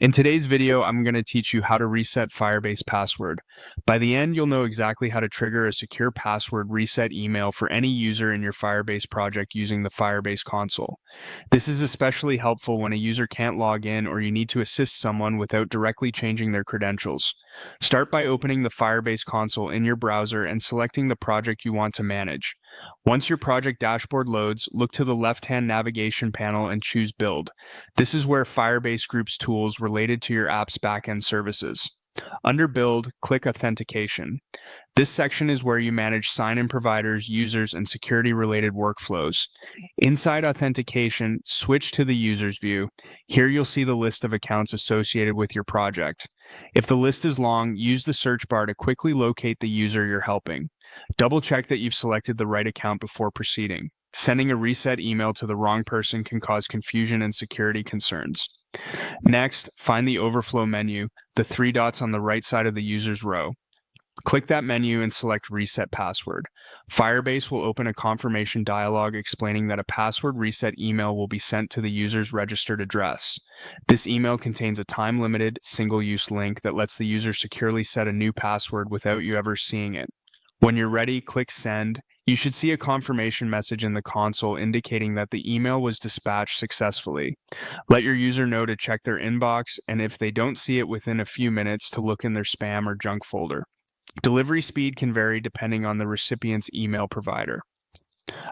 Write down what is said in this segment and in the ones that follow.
In today's video, I'm going to teach you how to reset Firebase password. By the end, you'll know exactly how to trigger a secure password reset email for any user in your Firebase project using the Firebase console. This is especially helpful when a user can't log in or you need to assist someone without directly changing their credentials. Start by opening the Firebase console in your browser and selecting the project you want to manage. Once your project dashboard loads, look to the left-hand navigation panel and choose Build. This is where Firebase groups tools related to your app's backend services. Under Build, click Authentication. This section is where you manage sign-in providers, users, and security-related workflows. Inside Authentication, switch to the Users view. Here you'll see the list of accounts associated with your project. If the list is long, use the search bar to quickly locate the user you're helping. Double-check that you've selected the right account before proceeding. Sending a reset email to the wrong person can cause confusion and security concerns. Next, find the Overflow menu, the three dots on the right side of the user's row. Click that menu and select Reset Password. Firebase will open a confirmation dialog explaining that a password reset email will be sent to the user's registered address. This email contains a time-limited, single-use link that lets the user securely set a new password without you ever seeing it. When you're ready, click Send. You should see a confirmation message in the console indicating that the email was dispatched successfully. Let your user know to check their inbox, and if they don't see it within a few minutes, to look in their spam or junk folder. Delivery speed can vary depending on the recipient's email provider.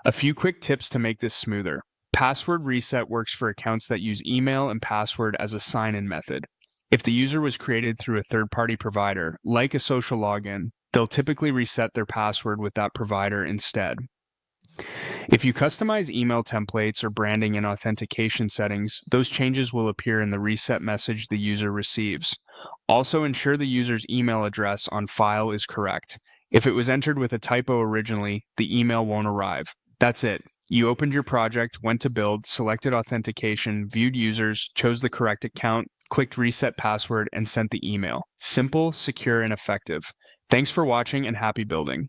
A few quick tips to make this smoother. Password reset works for accounts that use email and password as a sign-in method. If the user was created through a third-party provider, like a social login, they'll typically reset their password with that provider instead. If you customize email templates or branding in authentication settings, those changes will appear in the reset message the user receives. Also, ensure the user's email address on file is correct. If it was entered with a typo originally, the email won't arrive. That's it. You opened your project, went to build, selected authentication, viewed users, chose the correct account, clicked reset password, and sent the email. Simple, secure, and effective. Thanks for watching and happy building.